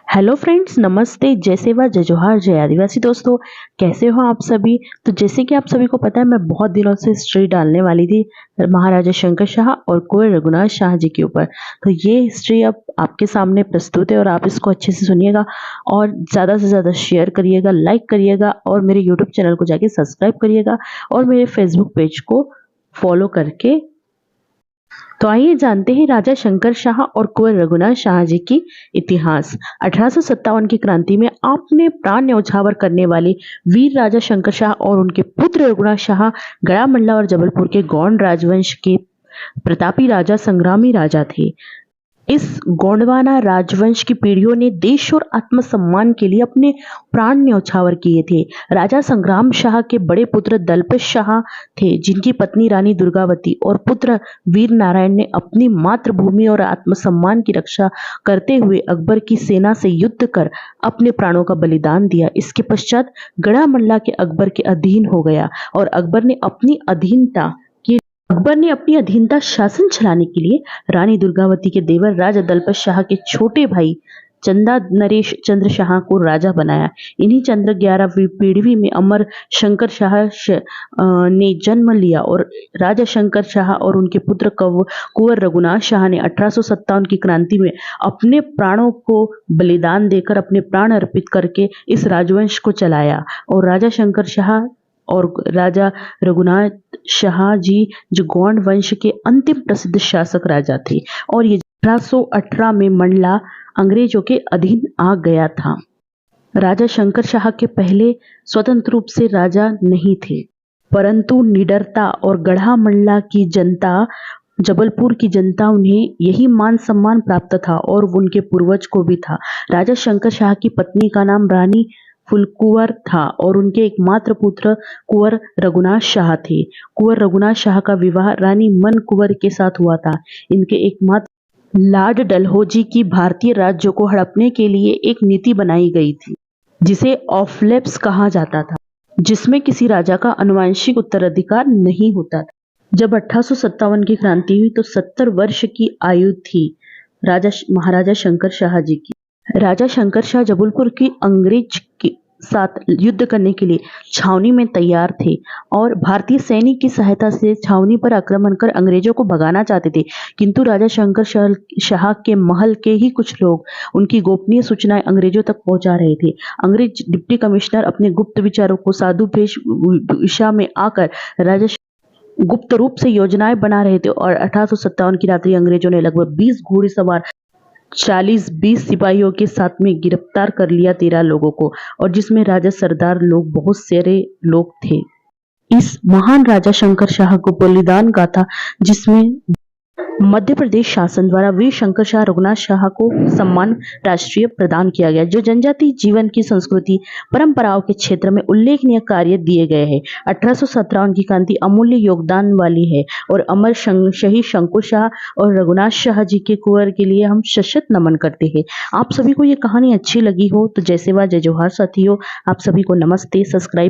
Hello friends, नमस्ते, जय सेवा, जय जोहार, जय आदिवासी। दोस्तों, कैसे हो आप सभी। तो जैसे कि आप सभी को पता है, मैं बहुत दिनों से हिस्ट्री डालने वाली थी महाराजा शंकर शाह और कुंवर रघुनाथ शाह जी के ऊपर। तो ये हिस्ट्री अब आपके सामने प्रस्तुत है और आप इसको अच्छे से सुनिएगा और ज़्यादा से ज़्यादा शेयर करिएगा, लाइक करिएगा और मेरे यूट्यूब चैनल को जाके सब्सक्राइब करिएगा और मेरे फेसबुक पेज को फॉलो करके। तो आइए जानते हैं राजा शंकर शाह और कुंवर रघुनाथ शाह जी की इतिहास। 1857 की क्रांति में आपने प्राण न्यौछावर करने वाले वीर राजा शंकर शाह और उनके पुत्र रघुनाथ शाह गड़ा मंडला और जबलपुर के गौंड राजवंश के प्रतापी राजा, संग्रामी राजा थे। इस गोंडवाना राजवंश की पीढ़ियों ने देश और आत्मसम्मान के लिए अपने प्राण न्यौछावर किए थे। राजा संग्राम शाह के बड़े पुत्र दलपत शाह थे, जिनकी पत्नी रानी दुर्गावती और पुत्र वीर नारायण ने अपनी मातृभूमि और आत्मसम्मान की रक्षा करते हुए अकबर की सेना से युद्ध कर अपने प्राणों का बलिदान दिया। इसके पश्चात गड़ा मंडला के अकबर के अधीन हो गया और अकबर ने अपनी अधीनता शासन चलाने के लिए रानी दुर्गावती के देवर राजा दलपत शाह के छोटे भाई चंदा नरेश चंद्र शाह को राजा बनाया। इन्हीं चंद्र 11वीं पीढ़ी में अमर शंकर शाह ने जन्म लिया और राजा शंकर शाह और उनके पुत्र कुंवर रघुनाथ शाह ने 1857 की क्रांति में अपने प्राणों को बलिदान देकर, अपने प्राण अर्पित करके इस राजवंश को चलाया। और राजा शंकर शाह और राजा रघुनाथ शाह जी जो गोंड वंश के अंतिम प्रसिद्ध शासक राजा थे और ये 1818 में मंडला अंग्रेजों के अधीन आ गया था। राजा शंकर शाह के पहले स्वतंत्र रूप से राजा नहीं थे, परंतु निडरता और गढ़ा मंडला की जनता, जबलपुर की जनता, उन्हें यही मान सम्मान प्राप्त था और उनके पूर्वज को भी था। राजा शंकर शाह की पत्नी का नाम रानी फुलकुंवर था और उनके एकमात्र पुत्र कुंवर रघुनाथ शाह थे। कुंवर रघुनाथ शाह का विवाह रानी मन कुंवर के साथ हुआ था। इनके एकमात्र लॉर्ड डलहौजी की भारतीय राज्यों को हड़पने के लिए एक नीति बनाई गई थी, जिसे ऑफलेप्स कहा जाता था, जिसमें किसी राजा का आनुवंशिक उत्तराधिकार नहीं होता था। जब 1857 की क्रांति हुई तो 70 वर्ष की आयु थी महाराजा शंकर शाह जी की। राजा शंकर शाह जबलपुर की अंग्रेज के साथ युद्ध करने के लिए छावनी में तैयार थे और भारतीय सैनिक की सहायता से छावनी पर आक्रमण कर अंग्रेजों को भगाना चाहते थे। किंतु राजा शंकर शाह के महल के ही कुछ लोग उनकी गोपनीय सूचनाएं अंग्रेजों तक पहुंचा रहे थे। अंग्रेज डिप्टी कमिश्नर अपने गुप्त विचारों को साधु वेशभूषा में आकर राजा गुप्त रूप से योजनाएं बना रहे थे और 1857 की रात्रि अंग्रेजों ने लगभग 20 घोड़सवार 40-20 सिपाहियों के साथ में गिरफ्तार कर लिया 13 लोगों को, और जिसमें राजा सरदार लोग, बहुत सारे लोग थे। इस महान राजा शंकर शाह को बलिदान गाथा, जिसमें मध्य प्रदेश शासन द्वारा वीर शंकर शाह रघुनाथ शाह को सम्मान राष्ट्रीय प्रदान किया गया, जो जनजातीय जीवन की संस्कृति परंपराओं के क्षेत्र में उल्लेखनीय कार्य दिए गए हैं। 1857 की क्रांति अमूल्य योगदान वाली है और अमर शहीद शंकर शाह और रघुनाथ शाह जी के कुंवर के लिए हम सशत नमन करते हैं। आप सभी को ये कहानी अच्छी लगी हो तो जय सेवा, जय जोहार साथियों। आप सभी को नमस्ते, सब्सक्राइब